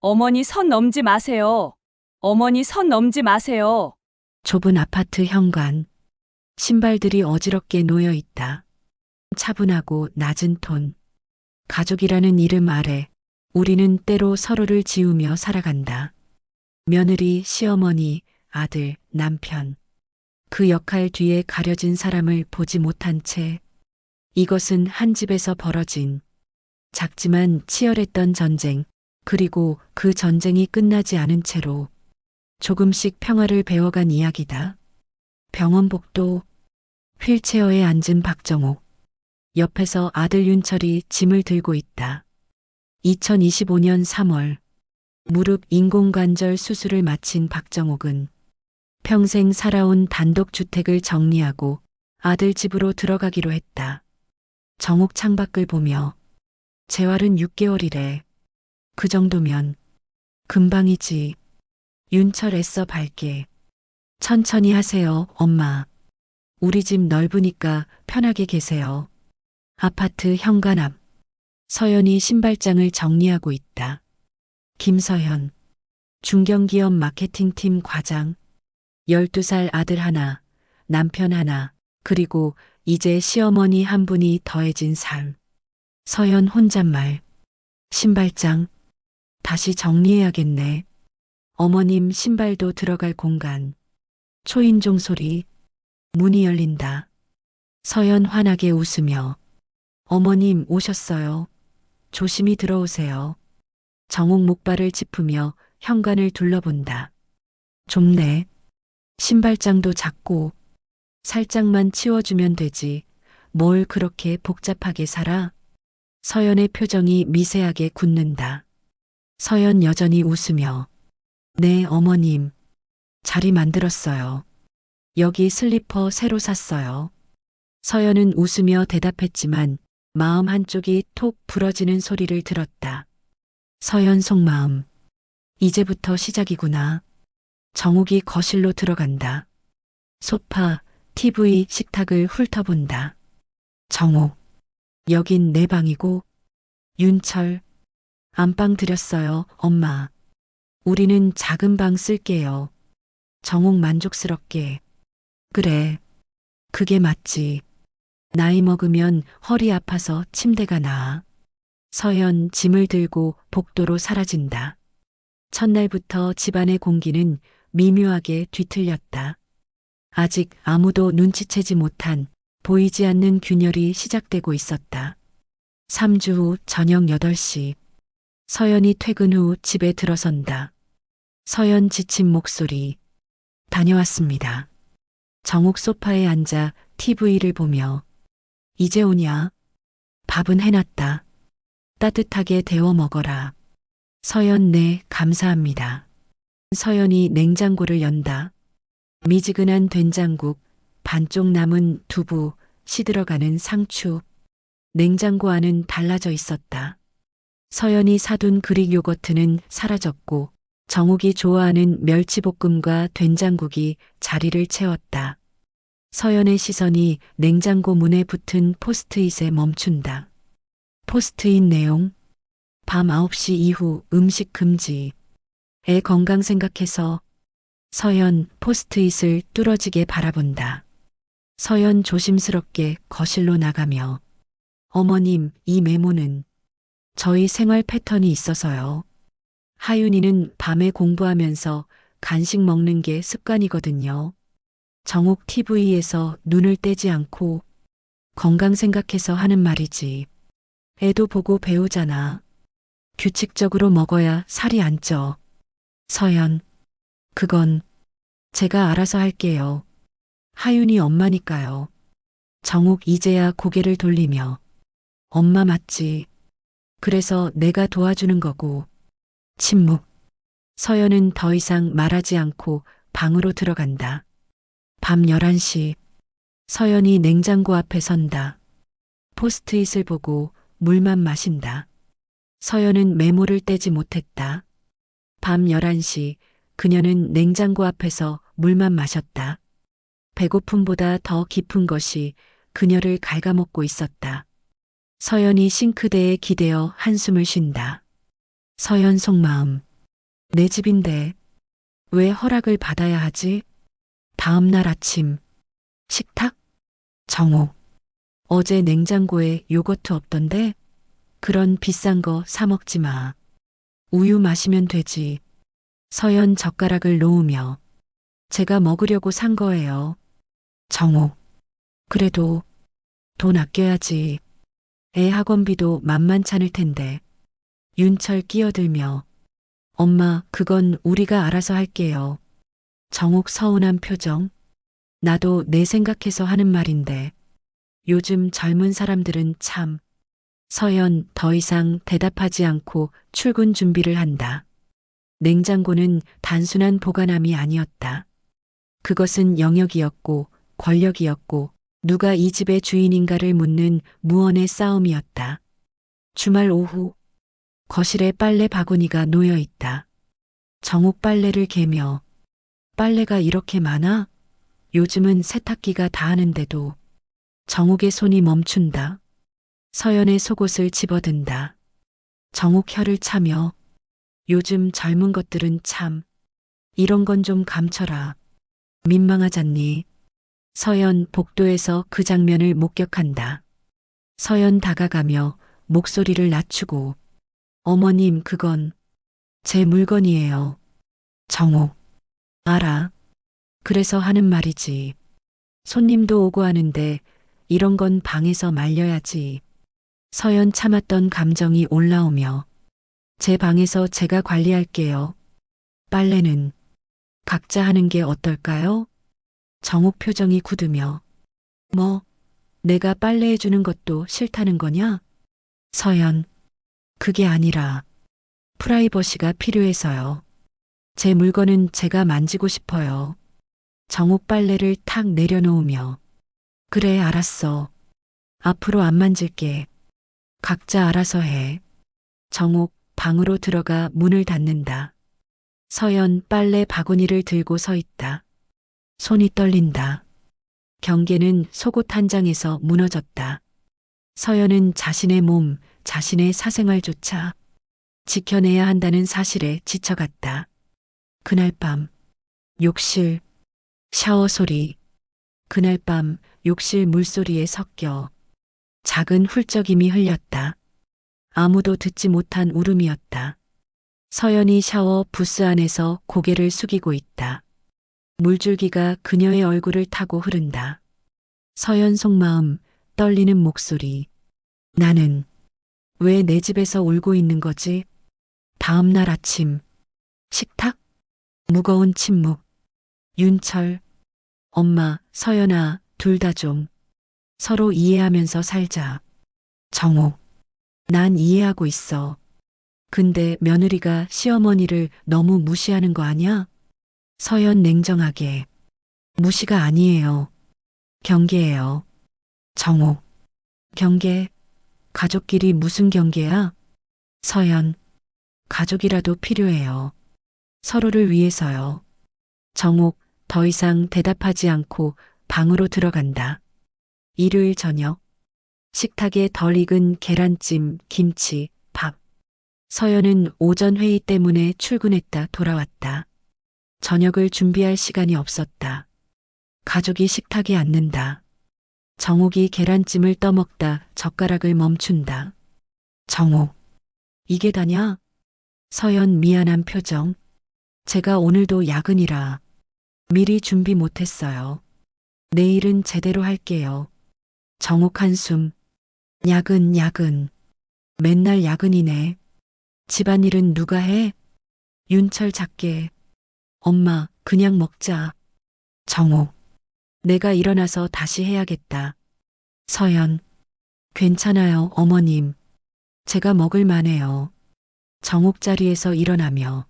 어머니 선 넘지 마세요. 어머니 선 넘지 마세요. 좁은 아파트 현관. 신발들이 어지럽게 놓여 있다. 차분하고 낮은 톤. 가족이라는 이름 아래 우리는 때로 서로를 지우며 살아간다. 며느리, 시어머니, 아들, 남편. 그 역할 뒤에 가려진 사람을 보지 못한 채 이것은 한 집에서 벌어진 작지만 치열했던 전쟁, 그리고 그 전쟁이 끝나지 않은 채로 조금씩 평화를 배워간 이야기다. 병원 복도, 휠체어에 앉은 박정옥. 옆에서 아들 윤철이 짐을 들고 있다. 2025년 3월 무릎 인공관절 수술을 마친 박정옥은 평생 살아온 단독주택을 정리하고 아들 집으로 들어가기로 했다. 정옥 창밖을 보며 재활은 6개월이래. 그 정도면 금방이지. 윤철 애써 밝게. 천천히 하세요, 엄마. 우리 집 넓으니까 편하게 계세요. 아파트 현관 앞. 서연이 신발장을 정리하고 있다. 김서현. 중견기업 마케팅팀 과장. 12살 아들 하나, 남편 하나, 그리고 이제 시어머니 한 분이 더해진 삶. 서연 혼잣말. 신발장. 다시 정리해야겠네. 어머님 신발도 들어갈 공간. 초인종 소리. 문이 열린다. 서연 환하게 웃으며. 어머님 오셨어요. 조심히 들어오세요. 정옥 목발을 짚으며 현관을 둘러본다. 좁네. 신발장도 작고 살짝만 치워주면 되지. 뭘 그렇게 복잡하게 살아? 서연의 표정이 미세하게 굳는다. 서연 여전히 웃으며. 네, 어머님. 자리 만들었어요. 여기 슬리퍼 새로 샀어요. 서연은 웃으며 대답했지만 마음 한쪽이 톡 부러지는 소리를 들었다. 서연 속마음. 이제부터 시작이구나. 정옥이 거실로 들어간다. 소파, TV, 식탁을 훑어본다. 정옥. 여긴 내 방이고. 윤철. 안방 드렸어요, 엄마. 우리는 작은 방 쓸게요. 정옥 만족스럽게. 그래. 그게 맞지. 나이 먹으면 허리 아파서 침대가 나아. 서연 짐을 들고 복도로 사라진다. 첫날부터 집안의 공기는 미묘하게 뒤틀렸다. 아직 아무도 눈치채지 못한 보이지 않는 균열이 시작되고 있었다. 3주 후 저녁 8시. 서연이 퇴근 후 집에 들어선다. 서연 지친 목소리. 다녀왔습니다. 정옥 소파에 앉아 TV를 보며. 이제 오냐? 밥은 해놨다. 따뜻하게 데워 먹어라. 서연 네, 감사합니다. 서연이 냉장고를 연다. 미지근한 된장국, 반쪽 남은 두부, 시들어가는 상추. 냉장고 안은 달라져 있었다. 서연이 사둔 그릭 요거트는 사라졌고 정옥이 좋아하는 멸치볶음과 된장국이 자리를 채웠다. 서연의 시선이 냉장고 문에 붙은 포스트잇에 멈춘다. 포스트잇 내용. 밤 9시 이후 음식 금지. 애 건강 생각해서. 서연 포스트잇을 뚫어지게 바라본다. 서연 조심스럽게 거실로 나가며. 어머님, 이 메모는 저희 생활 패턴이 있어서요. 하윤이는 밤에 공부하면서 간식 먹는 게 습관이거든요. 정옥 TV에서 눈을 떼지 않고 건강 생각해서 하는 말이지. 애도 보고 배우잖아. 규칙적으로 먹어야 살이 안 쪄. 서연. 그건 제가 알아서 할게요. 하윤이 엄마니까요. 정옥 이제야 고개를 돌리며. 엄마 맞지. 그래서 내가 도와주는 거고. 침묵. 서연은 더 이상 말하지 않고 방으로 들어간다. 밤 11시. 서연이 냉장고 앞에 선다. 포스트잇을 보고 물만 마신다. 서연은 메모를 떼지 못했다. 밤 11시 그녀는 냉장고 앞에서 물만 마셨다. 배고픔보다 더 깊은 것이 그녀를 갉아먹고 있었다. 서연이 싱크대에 기대어 한숨을 쉰다. 서연 속마음. 내 집인데 왜 허락을 받아야 하지? 다음 날 아침 식탁? 정옥. 어제 냉장고에 요거트 없던데? 그런 비싼 거 사 먹지 마. 우유 마시면 되지. 서연 젓가락을 놓으며 제가 먹으려고 산 거예요. 정옥. 그래도 돈 아껴야지. 애 학원비도 만만찮을 텐데. 윤철 끼어들며 엄마, 그건 우리가 알아서 할게요. 정옥 서운한 표정. 나도 내 생각해서 하는 말인데. 요즘 젊은 사람들은 참. 서연 더 이상 대답하지 않고 출근 준비를 한다. 냉장고는 단순한 보관함이 아니었다. 그것은 영역이었고 권력이었고 누가 이 집의 주인인가를 묻는 무언의 싸움이었다. 주말 오후 거실에 빨래 바구니가 놓여 있다. 정옥 빨래를 개며 빨래가 이렇게 많아? 요즘은 세탁기가 다 하는데도. 정옥의 손이 멈춘다. 서연의 속옷을 집어든다. 정옥 혀를 차며 요즘 젊은 것들은 참 이런 건 좀 감춰라. 민망하잖니. 서연 복도에서 그 장면을 목격한다. 서연 다가가며 목소리를 낮추고 어머님, 그건 제 물건이에요. 정옥. 알아. 그래서 하는 말이지. 손님도 오고 하는데 이런 건 방에서 말려야지. 서연 참았던 감정이 올라오며 제 방에서 제가 관리할게요. 빨래는 각자 하는 게 어떨까요? 정옥 표정이 굳으며 뭐, 내가 빨래해 주는 것도 싫다는 거냐? 서연. 그게 아니라 프라이버시가 필요해서요. 제 물건은 제가 만지고 싶어요. 정옥 빨래를 탁 내려놓으며 그래, 알았어. 앞으로 안 만질게. 각자 알아서 해. 정옥 방으로 들어가 문을 닫는다. 서연 빨래 바구니를 들고 서 있다. 손이 떨린다. 경계는 속옷 한 장에서 무너졌다. 서연은 자신의 몸, 자신의 사생활조차 지켜내야 한다는 사실에 지쳐갔다. 그날 밤, 욕실, 샤워 소리, 그날 밤 욕실 물소리에 섞여 작은 훌쩍임이 흘렸다. 아무도 듣지 못한 울음이었다. 서연이 샤워 부스 안에서 고개를 숙이고 있다. 물줄기가 그녀의 얼굴을 타고 흐른다. 서연 속마음, 떨리는 목소리. 나는 왜 내 집에서 울고 있는 거지? 다음 날 아침. 식탁? 무거운 침묵. 윤철. 엄마, 서연아, 둘 다 좀 서로 이해하면서 살자. 정옥. 난 이해하고 있어. 근데 며느리가 시어머니를 너무 무시하는 거 아니야? 서연 냉정하게. 무시가 아니에요. 경계예요. 정옥. 경계? 가족끼리 무슨 경계야? 서연. 가족이라도 필요해요. 서로를 위해서요. 정옥 더 이상 대답하지 않고 방으로 들어간다. 일요일 저녁. 식탁에 덜 익은 계란찜, 김치, 밥. 서연은 오전 회의 때문에 출근했다 돌아왔다. 저녁을 준비할 시간이 없었다. 가족이 식탁에 앉는다. 정옥이 계란찜을 떠먹다 젓가락을 멈춘다. 정옥. 이게 다냐? 서연 미안한 표정. 제가 오늘도 야근이라 미리 준비 못했어요. 내일은 제대로 할게요. 정옥 한숨. 야근. 맨날 야근이네. 집안일은 누가 해? 윤철 작게. 엄마, 그냥 먹자. 정옥. 내가 일어나서 다시 해야겠다. 서연. 괜찮아요, 어머님. 제가 먹을 만해요. 정옥 자리에서 일어나며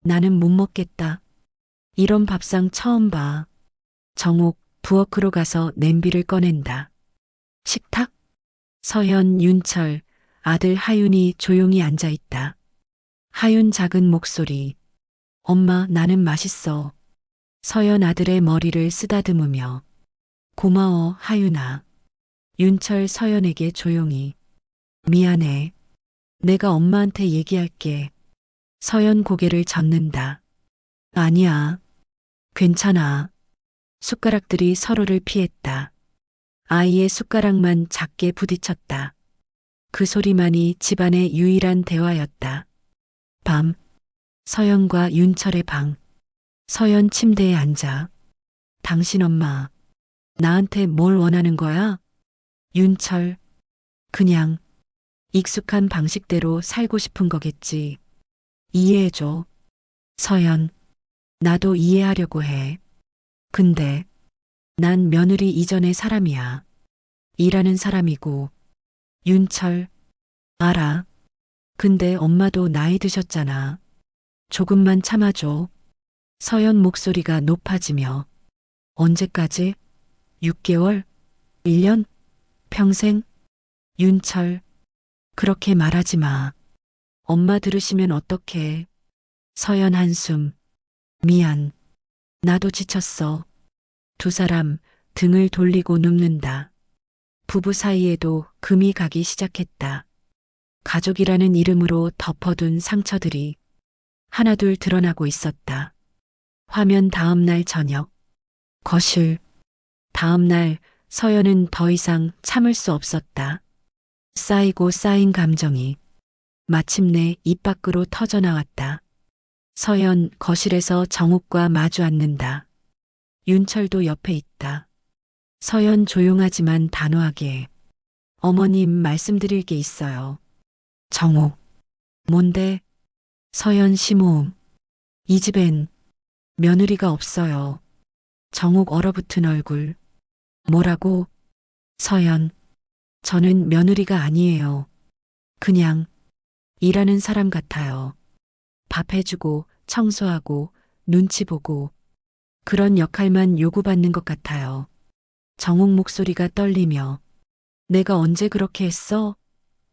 나는 못 먹겠다. 이런 밥상 처음 봐. 정옥 부엌으로 가서 냄비를 꺼낸다. 식탁? 서현, 윤철, 아들 하윤이 조용히 앉아 있다. 하윤 작은 목소리. 엄마, 나는 맛있어. 서연 아들의 머리를 쓰다듬으며. 고마워, 하윤아. 윤철 서연에게 조용히. 미안해. 내가 엄마한테 얘기할게. 서연 고개를 젓는다. 아니야. 괜찮아. 숟가락들이 서로를 피했다. 아이의 숟가락만 작게 부딪혔다. 그 소리만이 집안의 유일한 대화였다. 밤, 서연과 윤철의 방. 서연 침대에 앉아. 당신 엄마, 나한테 뭘 원하는 거야? 윤철, 그냥 익숙한 방식대로 살고 싶은 거겠지. 이해해줘. 서연, 나도 이해하려고 해. 근데 난 며느리 이전의 사람이야. 일하는 사람이고. 윤철, 알아. 근데 엄마도 나이 드셨잖아. 조금만 참아줘. 서연 목소리가 높아지며. 언제까지? 6개월? 1년? 평생? 윤철, 그렇게 말하지 마. 엄마 들으시면 어떡해. 서연 한숨. 미안. 나도 지쳤어. 두 사람 등을 돌리고 눕는다. 부부 사이에도 금이 가기 시작했다. 가족이라는 이름으로 덮어둔 상처들이 하나둘 드러나고 있었다. 화면 다음 날 저녁. 거실. 다음 날 서연은 더 이상 참을 수 없었다. 쌓이고 쌓인 감정이 마침내 입 밖으로 터져나왔다. 서연 거실에서 정욱과 마주 앉는다. 윤철도 옆에 있다. 서연 조용하지만 단호하게. 어머님 말씀드릴 게 있어요. 정욱. 뭔데? 서연 심호흡. 이 집엔 며느리가 없어요. 정욱 얼어붙은 얼굴. 뭐라고? 서연. 저는 며느리가 아니에요. 그냥 일하는 사람 같아요. 밥 해주고 청소하고 눈치 보고 그런 역할만 요구받는 것 같아요. 정욱 목소리가 떨리며 내가 언제 그렇게 했어?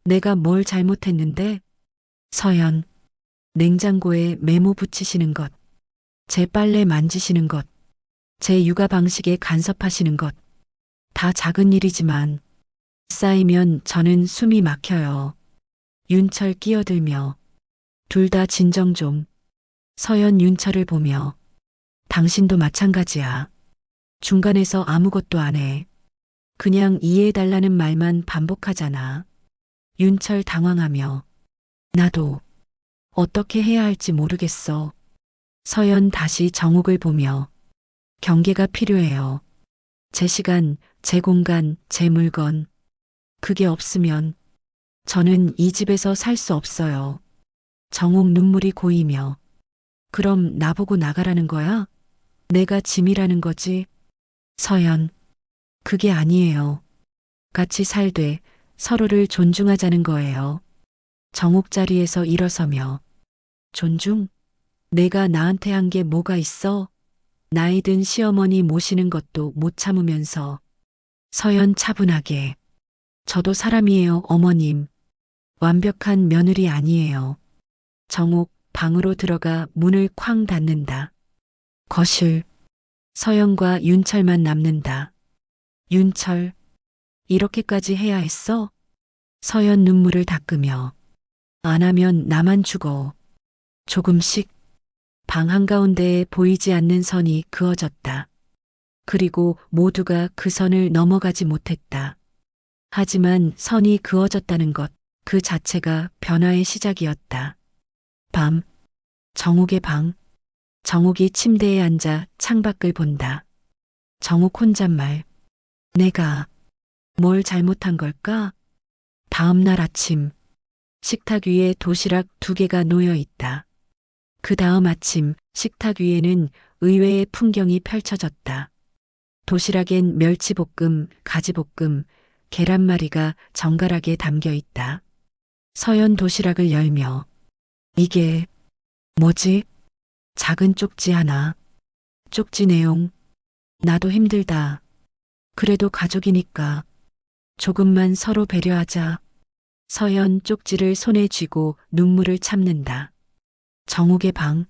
내가 뭘 잘못했는데? 서연. 냉장고에 메모 붙이시는 것. 제 빨래 만지시는 것. 제 육아 방식에 간섭하시는 것. 다 작은 일이지만 쌓이면 저는 숨이 막혀요. 윤철 끼어들며 둘 다 진정 좀. 서연 윤철을 보며 당신도 마찬가지야. 중간에서 아무것도 안 해. 그냥 이해해달라는 말만 반복하잖아. 윤철 당황하며 나도 어떻게 해야 할지 모르겠어. 서연 다시 정욱을 보며 경계가 필요해요. 제 시간, 제 공간, 제 물건. 그게 없으면 저는 이 집에서 살 수 없어요. 정욱 눈물이 고이며 그럼 나보고 나가라는 거야? 내가 짐이라는 거지? 서연. 그게 아니에요. 같이 살되 서로를 존중하자는 거예요. 정욱 자리에서 일어서며 존중? 내가 나한테 한 게 뭐가 있어? 나이 든 시어머니 모시는 것도 못 참으면서. 서연 차분하게. 저도 사람이에요, 어머님. 완벽한 며느리 아니에요. 정욱 방으로 들어가 문을 쾅 닫는다. 거실. 서연과 윤철만 남는다. 윤철. 이렇게까지 해야 했어? 서연 눈물을 닦으며. 안 하면 나만 죽어. 조금씩 방 한가운데에 보이지 않는 선이 그어졌다. 그리고 모두가 그 선을 넘어가지 못했다. 하지만 선이 그어졌다는 것, 그 자체가 변화의 시작이었다. 밤, 정욱의 방. 정욱이 침대에 앉아 창밖을 본다. 정욱 혼잣말. 내가 뭘 잘못한 걸까? 다음 날 아침, 식탁 위에 도시락 2개가 놓여 있다. 그 다음 아침 식탁 위에는 의외의 풍경이 펼쳐졌다. 도시락엔 멸치볶음, 가지볶음, 계란말이가 정갈하게 담겨 있다. 서연 도시락을 열며 이게 뭐지? 작은 쪽지 하나. 쪽지 내용. 나도 힘들다. 그래도 가족이니까 조금만 서로 배려하자. 서연 쪽지를 손에 쥐고 눈물을 참는다. 정욱의 방.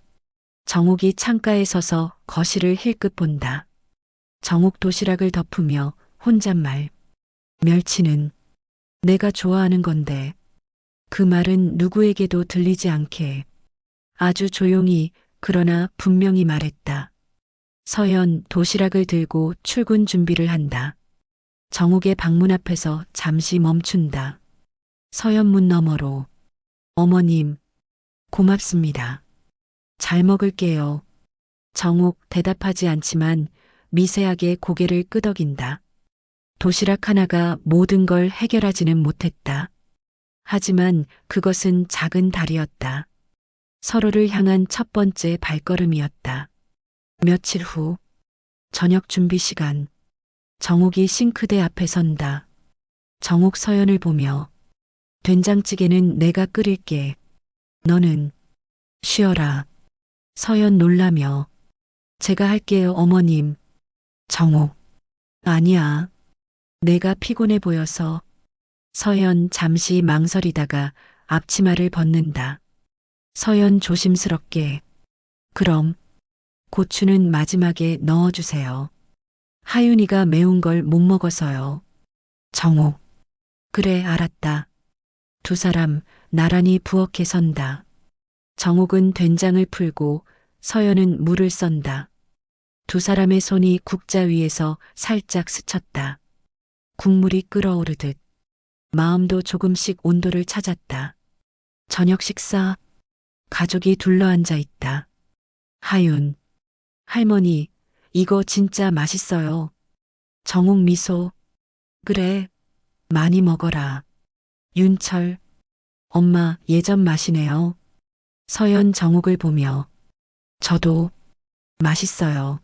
정욱이 창가에 서서 거실을 힐끗 본다. 정욱 도시락을 덮으며 혼잣말. 멸치는 내가 좋아하는 건데 그 말은 누구에게도 들리지 않게. 아주 조용히 그러나 분명히 말했다. 서연, 도시락을 들고 출근 준비를 한다. 정욱의 방문 앞에서 잠시 멈춘다. 서연 문 너머로. 어머님, 고맙습니다. 잘 먹을게요. 정욱 대답하지 않지만 미세하게 고개를 끄덕인다. 도시락 하나가 모든 걸 해결하지는 못했다. 하지만 그것은 작은 달이었다. 서로를 향한 첫 번째 발걸음이었다. 며칠 후, 저녁 준비 시간. 정욱이 싱크대 앞에 선다. 정욱 서연을 보며 된장찌개는 내가 끓일게. 너는 쉬어라. 서연 놀라며 제가 할게요, 어머님. 정욱 아니야. 내가 피곤해 보여서. 서연 잠시 망설이다가 앞치마를 벗는다. 서연 조심스럽게. 그럼 고추는 마지막에 넣어주세요. 하윤이가 매운 걸 못 먹어서요. 정욱. 그래, 알았다. 두 사람 나란히 부엌에 선다. 정욱은 된장을 풀고 서연은 물을 썬다. 두 사람의 손이 국자 위에서 살짝 스쳤다. 국물이 끓어오르듯 마음도 조금씩 온도를 찾았다. 저녁 식사. 가족이 둘러앉아 있다. 하윤. 할머니, 이거 진짜 맛있어요. 정욱 미소. 그래, 많이 먹어라. 윤철. 엄마, 예전 맛이네요. 서연 정욱을 보며 저도 맛있어요.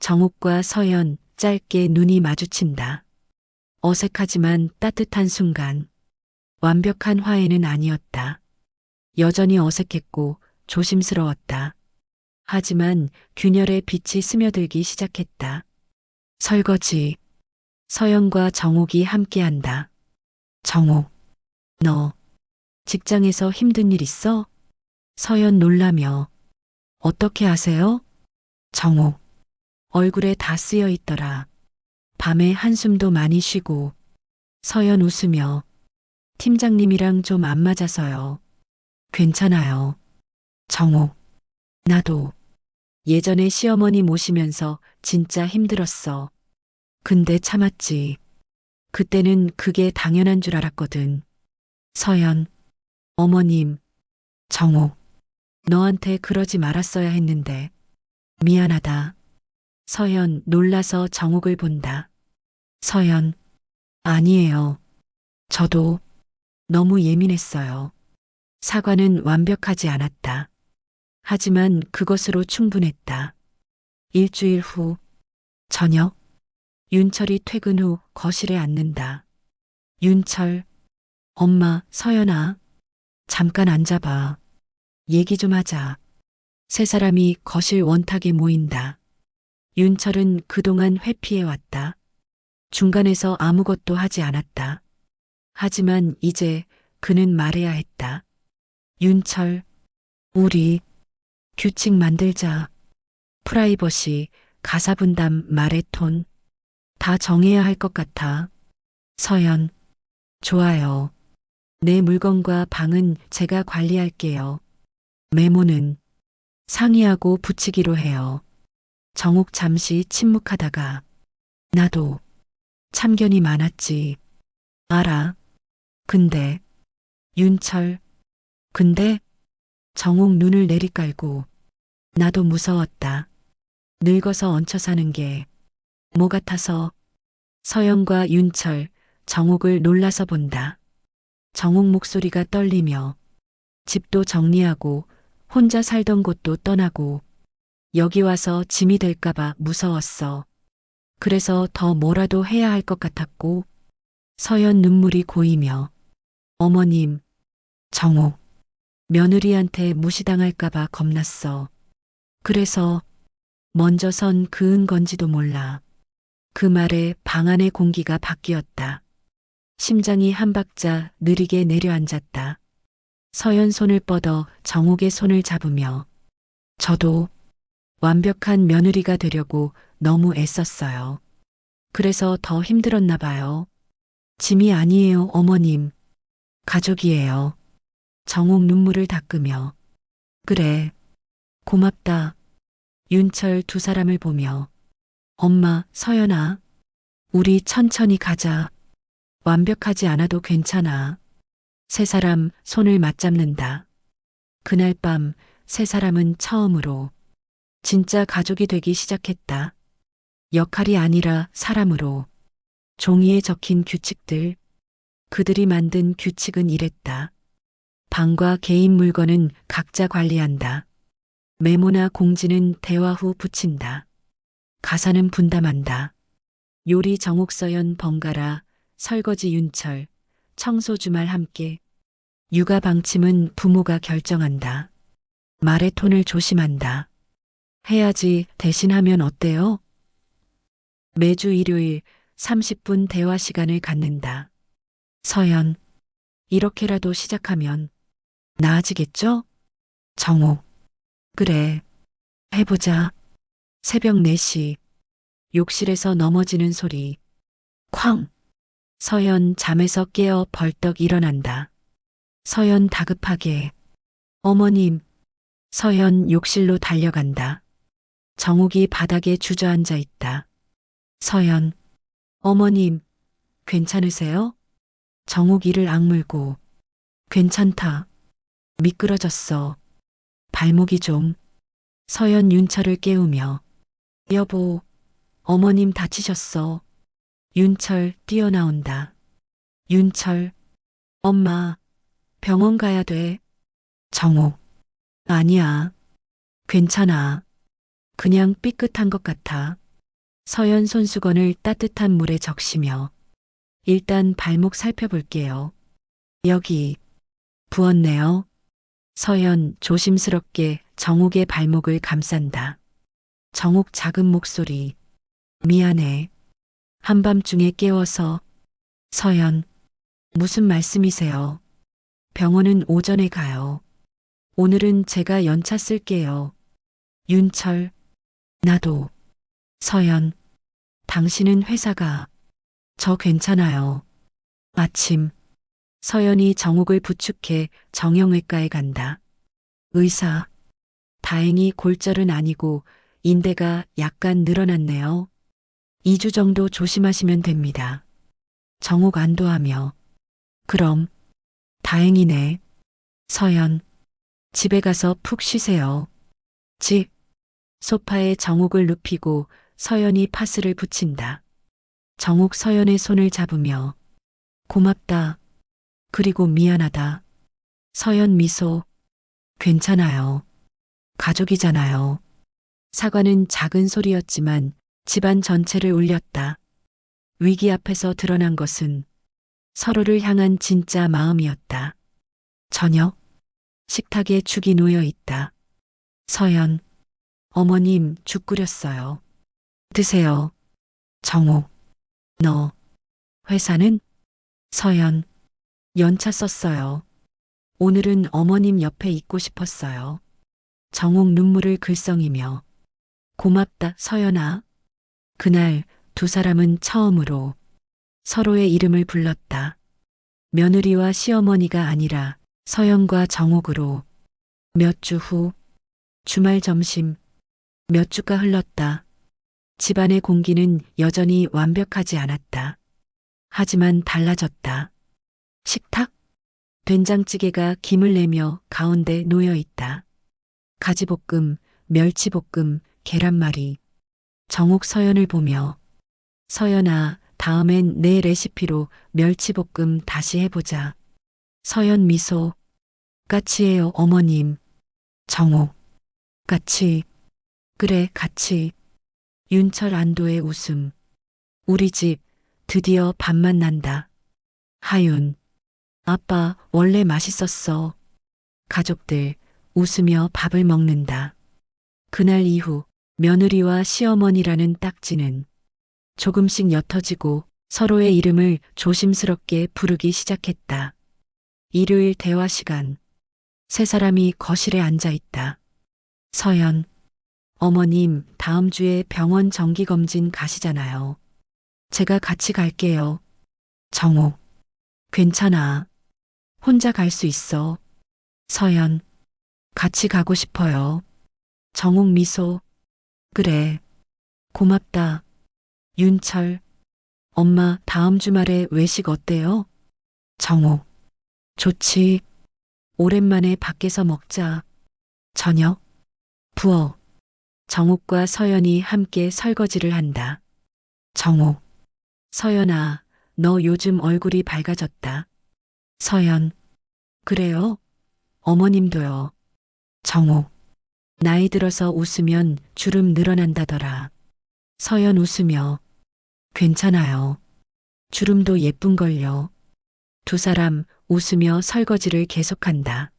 정욱과 서연 짧게 눈이 마주친다. 어색하지만 따뜻한 순간. 완벽한 화해는 아니었다. 여전히 어색했고 조심스러웠다. 하지만 균열의 빛이 스며들기 시작했다. 설거지. 서연과 정욱이 함께한다. 정욱, 너 직장에서 힘든 일 있어? 서연 놀라며 어떻게 아세요? 정욱, 얼굴에 다 쓰여 있더라. 밤에 한숨도 많이 쉬고. 서연 웃으며 팀장님이랑 좀 안 맞아서요. 괜찮아요. 정욱, 나도 예전에 시어머니 모시면서 진짜 힘들었어. 근데 참았지. 그때는 그게 당연한 줄 알았거든. 서연, 어머님, 정욱, 너한테 그러지 말았어야 했는데. 미안하다. 서연 놀라서 정욱을 본다. 서연, 아니에요. 저도 너무 예민했어요. 사과는 완벽하지 않았다. 하지만 그것으로 충분했다. 일주일 후, 저녁, 윤철이 퇴근 후 거실에 앉는다. 윤철, 엄마, 서연아, 잠깐 앉아봐. 얘기 좀 하자. 세 사람이 거실 원탁에 모인다. 윤철은 그동안 회피해 왔다. 중간에서 아무것도 하지 않았다. 하지만 이제 그는 말해야 했다. 윤철, 우리 규칙 만들자. 프라이버시, 가사 분담, 말의 톤. 다 정해야 할 것 같아. 서연, 좋아요. 내 물건과 방은 제가 관리할게요. 메모는 상의하고 붙이기로 해요. 정욱 잠시 침묵하다가 나도 참견이 많았지. 알아. 근데 윤철. 근데 정욱 눈을 내리깔고 나도 무서웠다. 늙어서 얹혀 사는 게 뭐 같아서. 서연과 윤철, 정욱을 놀라서 본다. 정욱 목소리가 떨리며 집도 정리하고 혼자 살던 곳도 떠나고 여기 와서 짐이 될까봐 무서웠어. 그래서 더 뭐라도 해야 할 것 같았고. 서연 눈물이 고이며 어머님, 정욱, 며느리한테 무시당할까봐 겁났어. 그래서 먼저 선 그은 건지도 몰라. 그 말에 방 안의 공기가 바뀌었다. 심장이 한 박자 느리게 내려앉았다. 서연 손을 뻗어 정욱의 손을 잡으며 저도 완벽한 며느리가 되려고 너무 애썼어요. 그래서 더 힘들었나 봐요. 짐이 아니에요, 어머님. 가족이에요. 정욱 눈물을 닦으며 그래. 고맙다. 윤철 두 사람을 보며 엄마, 서연아, 우리 천천히 가자. 완벽하지 않아도 괜찮아. 세 사람 손을 맞잡는다. 그날 밤 세 사람은 처음으로 진짜 가족이 되기 시작했다. 역할이 아니라 사람으로. 종이에 적힌 규칙들. 그들이 만든 규칙은 이랬다. 방과 개인 물건은 각자 관리한다. 메모나 공지는 대화 후 붙인다. 가사는 분담한다. 요리 정옥서연 번갈아, 설거지 윤철, 청소 주말 함께. 육아 방침은 부모가 결정한다. 말의 톤을 조심한다. 해야지 대신하면 어때요? 매주 일요일 30분 대화 시간을 갖는다. 서연, 이렇게라도 시작하면 나아지겠죠? 정옥, 그래, 해보자. 새벽 4시, 욕실에서 넘어지는 소리. 쾅! 서연 잠에서 깨어 벌떡 일어난다. 서연 다급하게. 어머님. 서연 욕실로 달려간다. 정욱이 바닥에 주저앉아 있다. 서연. 어머님. 괜찮으세요? 정욱 이를 악물고. 괜찮다. 미끄러졌어. 발목이 좀. 서연 윤철을 깨우며. 여보. 어머님 다치셨어. 윤철 뛰어나온다. 윤철. 엄마. 병원 가야 돼. 정옥. 아니야. 괜찮아. 그냥 삐끗한 것 같아. 서연 손수건을 따뜻한 물에 적시며. 일단 발목 살펴볼게요. 여기. 부었네요. 서연 조심스럽게 정옥의 발목을 감싼다. 정옥 작은 목소리. 미안해. 한밤중에 깨워서. 서연. 무슨 말씀이세요? 병원은 오전에 가요. 오늘은 제가 연차 쓸게요. 윤철. 나도. 서연. 당신은 회사가. 저 괜찮아요. 아침. 서연이 정옥을 부축해 정형외과에 간다. 의사. 다행히 골절은 아니고 인대가 약간 늘어났네요. 2주 정도 조심하시면 됩니다. 정옥 안도하며. 그럼. 다행이네. 서연. 집에 가서 푹 쉬세요. 집. 소파에 정옥을 눕히고 서연이 파스를 붙인다. 정옥 서연의 손을 잡으며. 고맙다. 그리고 미안하다. 서연 미소. 괜찮아요. 가족이잖아요. 사과는 작은 소리였지만 집안 전체를 울렸다. 위기 앞에서 드러난 것은 서로를 향한 진짜 마음이었다. 저녁. 식탁에 죽이 놓여 있다. 서연. 어머님 죽 끓였어요. 드세요. 정옥. 너. 회사는? 서연. 연차 썼어요. 오늘은 어머님 옆에 있고 싶었어요. 정옥 눈물을 글썽이며. 고맙다, 서연아. 그날 두 사람은 처음으로 서로의 이름을 불렀다. 며느리와 시어머니가 아니라 서연과 정옥으로. 몇 주 후, 주말 점심, 몇 주가 흘렀다. 집안의 공기는 여전히 완벽하지 않았다. 하지만 달라졌다. 식탁? 된장찌개가 김을 내며 가운데 놓여 있다. 가지볶음, 멸치볶음, 계란말이. 정옥 서연을 보며. 서연아, 다음엔 내 레시피로 멸치볶음 다시 해보자. 서연 미소. 같이해요, 어머님. 정옥. 같이. 그래, 같이. 윤철 안도의 웃음. 우리 집 드디어 밥맛 난다. 하윤. 아빠 원래 맛있었어. 가족들 웃으며 밥을 먹는다. 그날 이후 며느리와 시어머니라는 딱지는 조금씩 옅어지고 서로의 이름을 조심스럽게 부르기 시작했다. 일요일 대화 시간. 세 사람이 거실에 앉아 있다. 서연. 어머님, 다음 주에 병원 정기검진 가시잖아요. 제가 같이 갈게요. 정옥. 괜찮아. 혼자 갈 수 있어. 서연. 같이 가고 싶어요. 정욱 미소. 그래. 고맙다. 윤철. 엄마, 다음 주말에 외식 어때요? 정욱. 좋지. 오랜만에 밖에서 먹자. 저녁. 부엌. 정욱과 서연이 함께 설거지를 한다. 정욱. 서연아, 너 요즘 얼굴이 밝아졌다. 서연. 그래요? 어머님도요. 정욱. 나이 들어서 웃으면 주름 늘어난다더라. 서연 웃으며. 괜찮아요. 주름도 예쁜걸요. 두 사람 웃으며 설거지를 계속한다.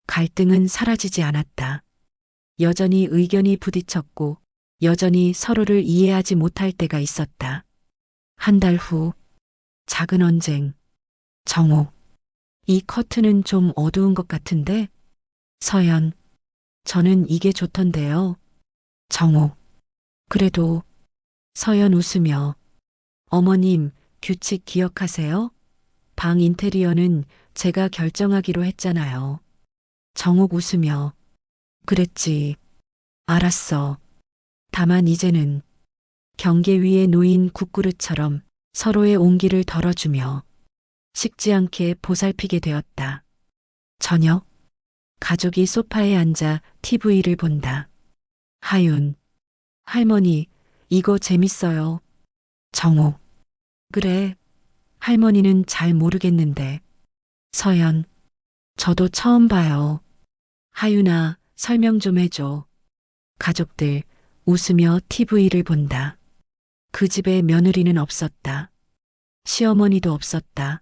갈등은 사라지지 않았다. 여전히 의견이 부딪혔고 여전히 서로를 이해하지 못할 때가 있었다. 한 달 후, 작은 언쟁. 정욱. 이 커튼은 좀 어두운 것 같은데? 서연. 저는 이게 좋던데요. 정욱. 그래도. 서연 웃으며. 어머님, 규칙 기억하세요? 방 인테리어는 제가 결정하기로 했잖아요. 정욱 웃으며. 그랬지. 알았어. 다만 이제는 경계 위에 놓인 국그릇처럼 서로의 온기를 덜어주며 식지 않게 보살피게 되었다. 저녁. 가족이 소파에 앉아 TV를 본다. 하윤. 할머니, 이거 재밌어요. 정욱. 그래. 할머니는 잘 모르겠는데. 서연. 저도 처음 봐요. 하윤아, 설명 좀 해줘. 가족들 웃으며 TV를 본다. 그 집에 며느리는 없었다. 시어머니도 없었다.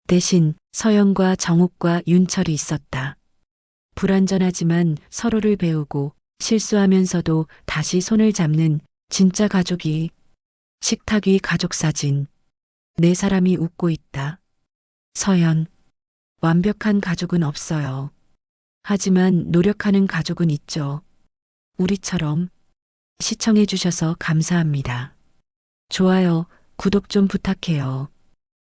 대신 서연과 정욱과 윤철이 있었다. 불완전하지만 서로를 배우고 실수하면서도 다시 손을 잡는 진짜 가족이. 식탁 위 가족 사진. 네 사람이 웃고 있다. 서연. 완벽한 가족은 없어요. 하지만 노력하는 가족은 있죠. 우리처럼. 시청해 주셔서 감사합니다. 좋아요, 구독 좀 부탁해요.